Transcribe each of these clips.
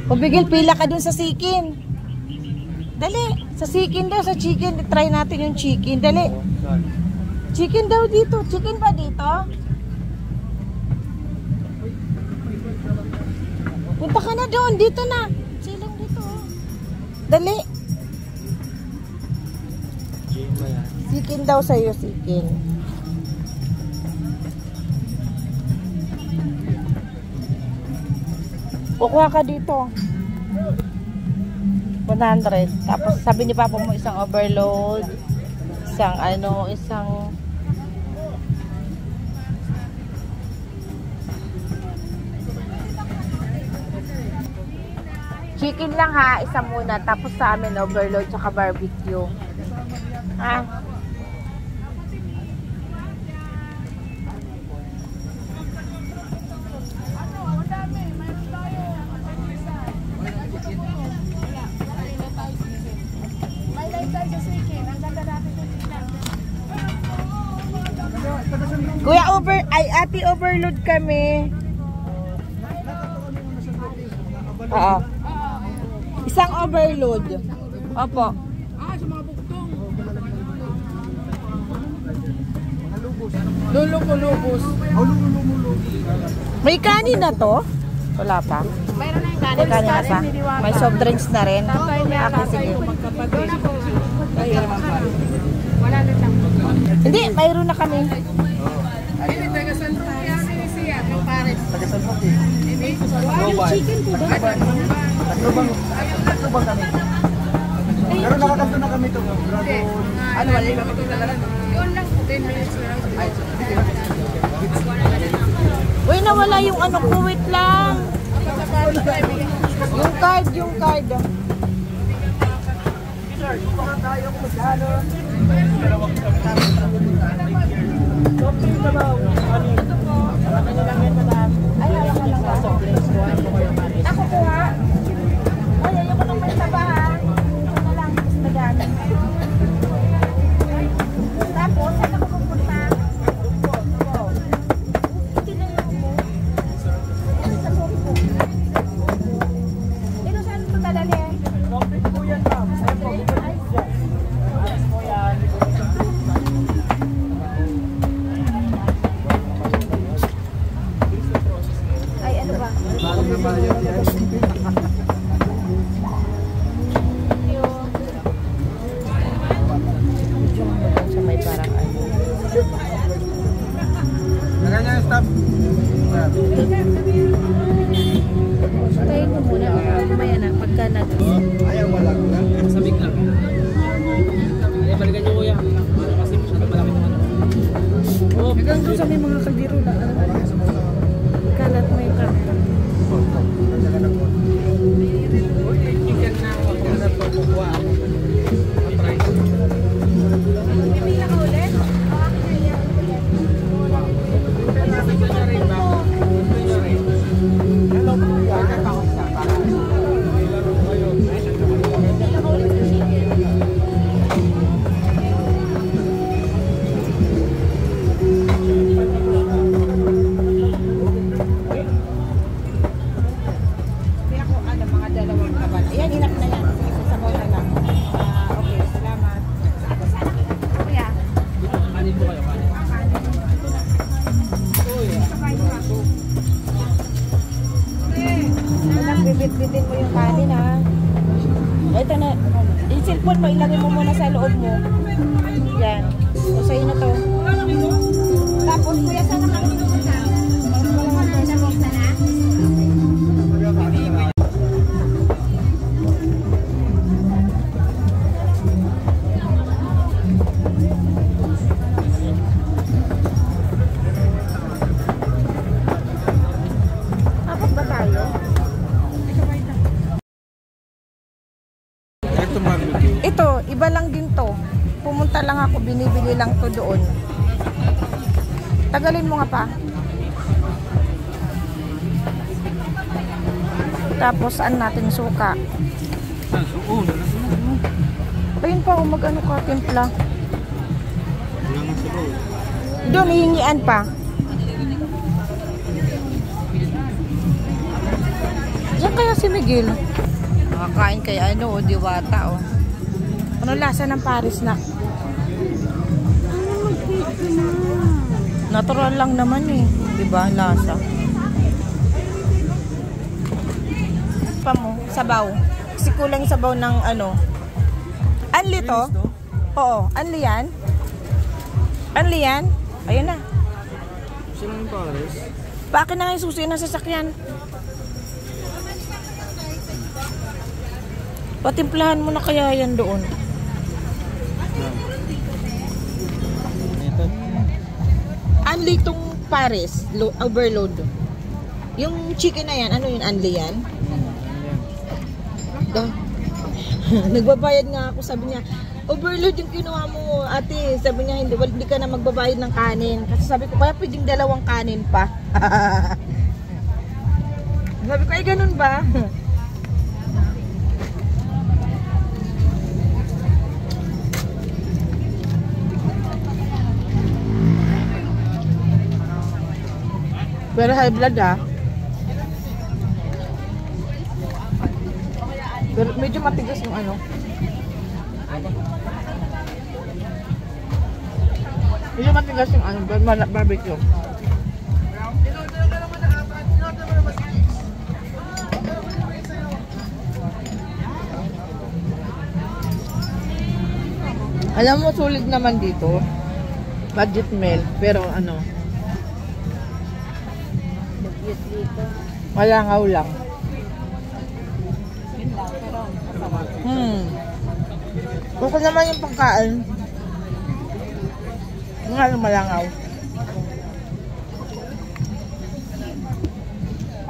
Pumigil, pila ka dun sa chicken. Dali, sa chicken daw, sa chicken. Try natin yung chicken. Dali. Chicken daw dito. Chicken ba dito? Punta ka na doon. Dito na. Silang dito. Dali. Chicken daw sa'yo, chicken. Kukuha ka dito. 100. Tapos sabi ni Papa mo isang overload. Isang chicken lang ha, isa muna. Tapos sa amin overload tsaka barbecue. Ha? Kuya, ate overload kami. Oo. Isang overload. Opo. Lulubos. May kanin na to? Wala pa. Mayroon na yung kanin. May kanin na pa. May soft drinks na rin. Okay, sige. Wala na lang. Hindi, mayroon na kami. Hindi, taga-San Roque yan, siya, yung pares. Taga-San Roque. Chicken po ba? Tatlo bang kami? Pero nakakanto na kami ito. Ano, wala yung kami talaga. Yun lang, 10 minutes na lang. Uy, nawala yung ano ko, wait lang. Yung card. Ay, wala ka lang ba? Ako po ha. Ay, ayoko nang may taba ha. Ito na lang, gusto gano'n. Tapos, saan ako pupunta? Ito na lang mo. Sa Sopo. Pero saan ito dadalhin? Complete po yan, ma'am. Ay, ano ba? Parang nabayad yan. Sa may parang ano. Naganya yung stop. Tayo mo muna. Mamaya na, pagka nag... Ayaw, wala ko na. Masabik lang. Ay, balikan nyo kuya. Kasi masyadong malaki naman. Oh, Hanggang doon sa may mga kaldero na. Kalat mo yung camera. chicken na ako. Kung na kukuha ako. Pipila ka ulit? Bibit-bitin mo yung kanin ha. Ito na. Yung cellphone mo, ilagay mo muna sa loob mo. Yan. O sa'yo na to. Tapos, kuya, saan na kami pupunta? Apat ba tayo? Ito, iba lang din to. Pumunta lang ako, binibili lang to doon. Tagalin mo nga pa. Tapos, natin suka. Ayun pa, mag-ano ka, timpla. Doon, hihingian pa. Diyan kaya si Miguel? Nakakain kaya ano, o diwata, o. Ano lasa ng Paris na? Natural lang naman eh. Diba? Lasa. Pa mo, sabaw. Kasi kulang sabaw ng ano. Anli to? Oo. Anli yan? Anli yan? Ayun na. Sino yung Paris? Bakit na nga yung susi ng sasakyan? Patimplahan mo na kaya yan doon. Anli itong Paris, overload. Yung chicken na yan, ano yun, anli yan? Nagbabayad nga ako, sabi niya, overload yung kinuha mo, ate. Sabi niya, hindi ka na magbabayad ng kanin. Kasi sabi ko, kaya pwedeng 2 kanin pa. Sabi ko, ay ganun ba? Pero high blood ah. Pero medyo matigas yung ano. Medyo matigas yung ano, barbecue. Alam mo, sulit naman dito. Budget meal, pero ano, malangaw lang. Okay naman yung pagkain. Nga lang malangaw.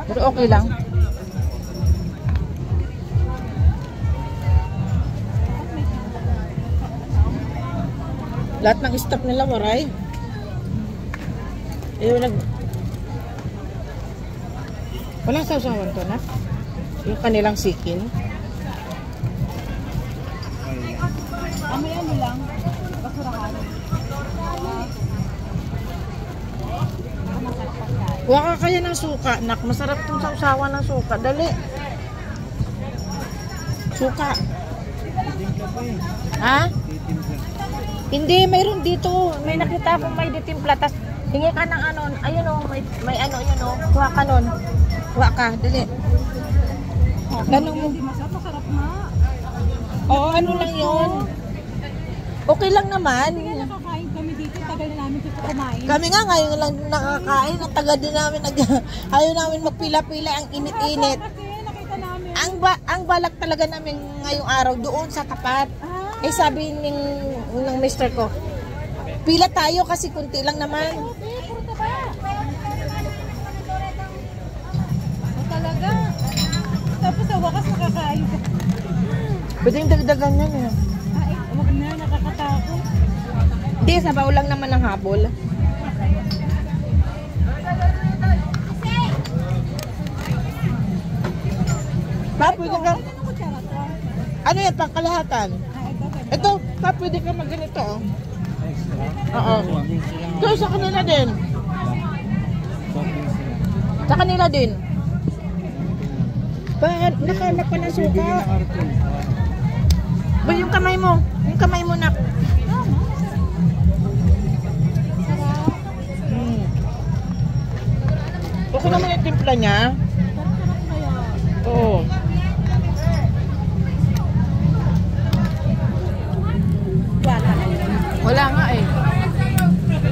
Pero okay lang. Lahat ng stock nila waray. Walang sausawan to na. Yung kanilang sikin. Amay ano lang, basurahan. Huwag ka kaya ng suka, nak. Masarap itong sausawan ng suka. Dali. Suka. Ha? Hindi, mayroon dito. May nakita akong may ditimpla. Tas hingi ka ng ano. Ayun o, may ano, yun o. Kuha ka nun. Kuha ka, dali. Ganun mo. Masarap nga. Oo, ano lang yun. Okay lang naman. Hindi nakakain kami dito, tagal na namin dito kumain. Kami nga ngayon lang nakakain. Ang taga din namin. Ayaw namin magpila-pila. Ang init-init. Kasi nakita namin. Ang balak talaga namin ngayong araw doon sa tapat. Eh sabi ng mister ko, pila tayo kasi kunti lang naman. Okay, puro taba. Talaga. Tapos sa wakas nakakain ka. Pwedeng dagdagan yan eh. Ay, wag na, nakakatakot. Hindi, sabaw lang naman ng habol. Pa, pwede ka... Ano kutsara to? Ano yan, pangkalahatan? Ito, pa, pwede ka magganito. Oo. Ito, sa kanila din. Sa kanila din. Pa, nakanak pa ng suka. Ba, yung kamay mo. Yung kamay mo na. Okay naman yung timpla niya. Oo. Wala nga eh.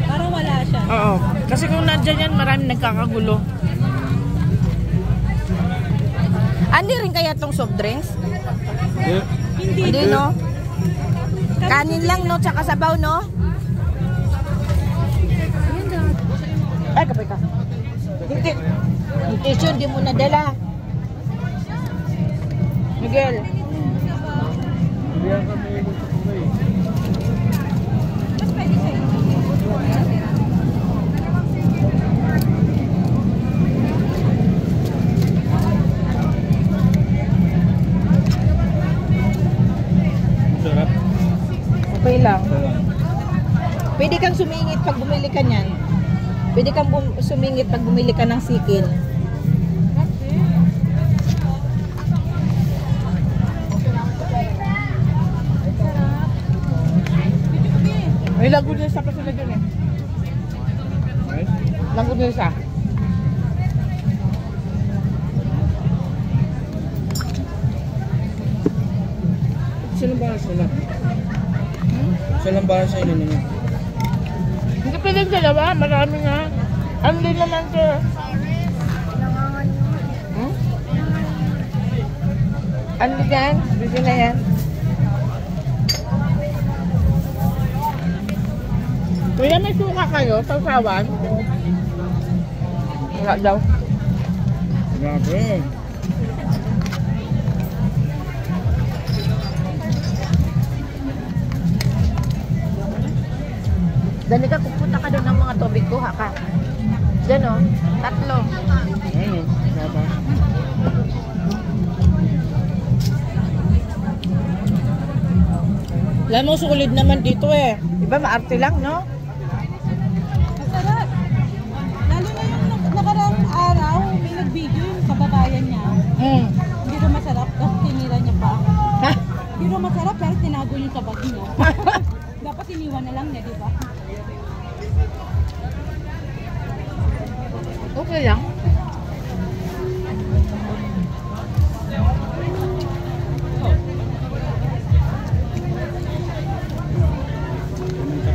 Parang wala siya. Oo. Kasi kung nandiyan yan, maraming nagkakagulo. Hindi rin kaya tong soft drinks? Hindi, no? Kanin lang, no? Tsaka sabaw, no? Ay, kapay ka. Hindi. Yung tissue, hindi mo nadala. Miguel. Mas pwede sa'yo. Sarap. Okay lang. Pwede kang sumingit pag bumili ka niyan. Pwede kang sumingit pag bumili ka ng sikin. May lagunisa pa sila dun eh. Lagunisa. Silang bahala sila. Silang bahala sa inyo ninyo. Hindi pwedeng dalawa, marami nga. Ano din naman sir? Ano dyan? Dito na yan. Kuya, may suka kayo? Sausawan? Wala daw. Grabe. Dali ka, pupunta ka doon ng mga tubig, kuha ka. Diyan o, 3. Ayun, baba. Alam mo, sulit naman dito eh. Diba, maarte lang, no? Masarap. Lalo na yung nakaraang araw, may nag-video yung kababayan niya. Hindi rin masarap, tapos tinira niya pa. Ha? Hindi rin masarap, pero tinago niya sa bag niya. Dapat iniwan na lang niya, di ba? Okay lang. Anong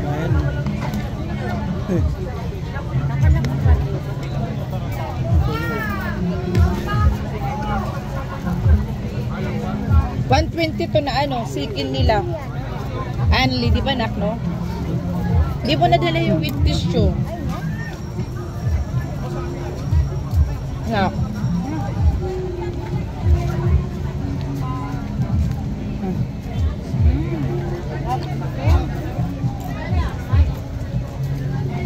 kabayan? 120 to na ano, sikin nila. Anli, di ba nak, no? Di mo nadala yung with tissue. Nak.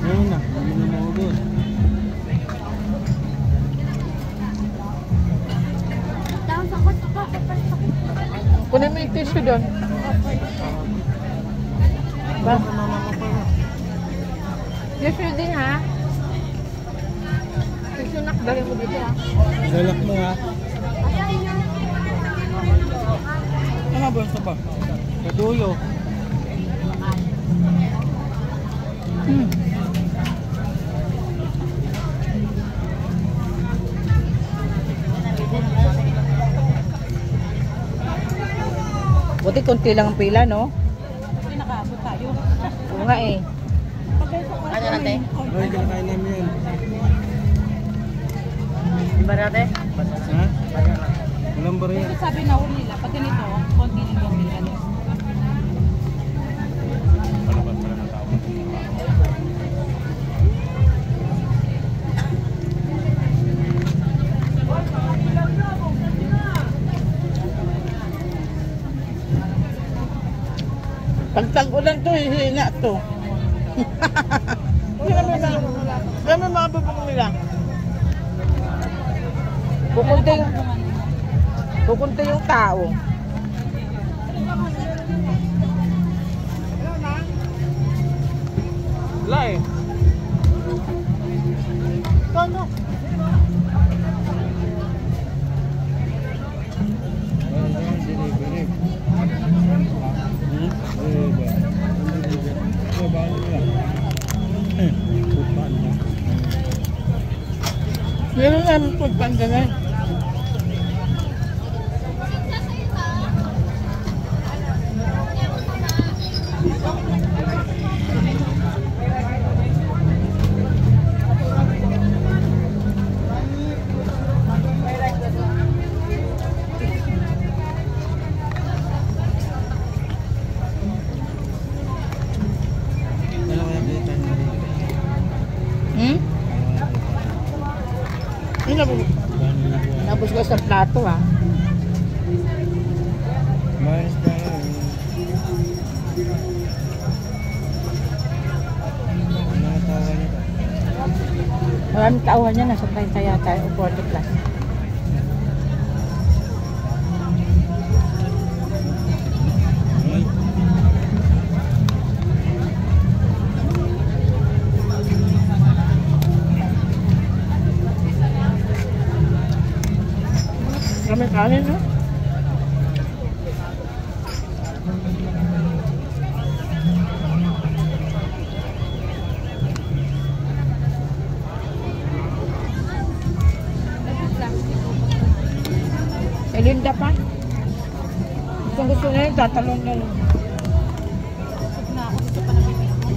Ayun na, hindi na maubos. Kunin mo yung tissue doon. Ba? Tissue din ha. Tissue nak, dali mo dito ha. Salak mo ha. Ano ba sa ba? Kadulo. Buti konti lang ang pila, no? Hindi nakaabot tayo. Oo nga eh. Ano natin? Ay, kinakain namin yan. Diba natin? Ha? Walang bariya. Ito sabi na nila, pag ganito, konti ng konti yan. Pag tag-ulan to, hihina to. Kami mga bubong nila. Pupunta yung tao. Wala eh. Paano? Meron namin food panda na. Nabos ko sa plato ha. Mas na. Nakatawa niya ba? Maraming tauhan niya, nasa 30 yata o 40 plus. Ay. Kami kanin, no? Linda pa. Gusto na yun, tatalon na lang. Busog na ako dito pa nabibig ko.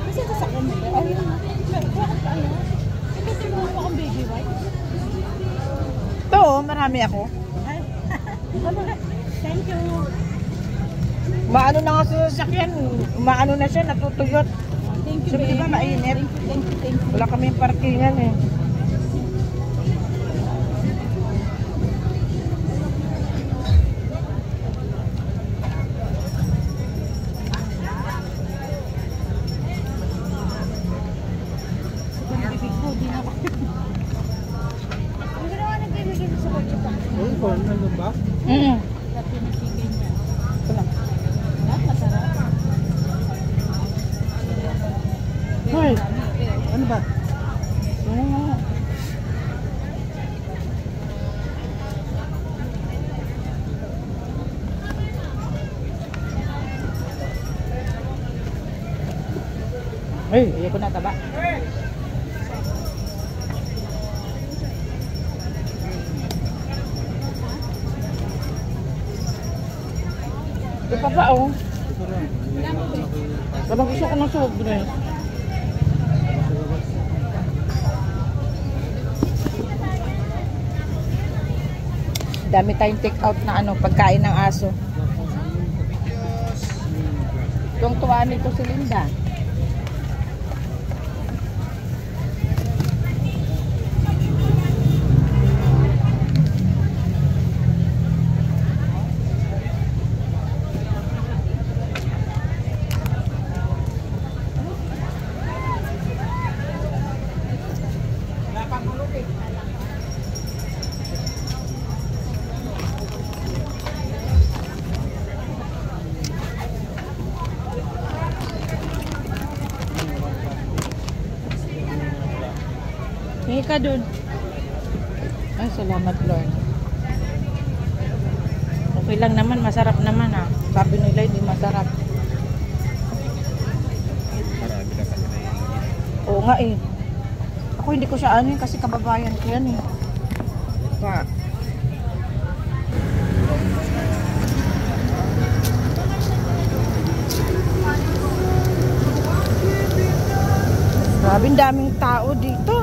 Kasi ito sa kanya. Ayun na. Bakit pa ano? Ito tinuha ko ang baby white. Ito, marami ako. Ay. Thank you. Maano na nga sa sasakyan. Maano na siya, natutuyot. Thank you, Sabi baby. diba mainit? Thank you. Wala kaming parkingan eh. Ang bibig ko, di na ako. Ang ginawa nagbibigay sa kotse pa. Oh, corn nandun ba? Lahat pinagigay niya. Ito na. Lahat masarap. Hoy. Ano ba? Ay, ayaw ko na taba. Ito pa pa oh. Ito lang. Kapag gusto ko ng sobre. Dami tayong take out na ano, pagkain ng aso. Tuwang-tuwa nito si Linda. Hingi ka dun. Ay, salamat Lord. Okay lang naman, masarap naman ah. Sabi nila hindi masarap. Marami ka kasi na yung Oo nga eh. Ako hindi ko siya ano yun kasi kababayan ko yan eh. Pa. Grabe, daming tao dito.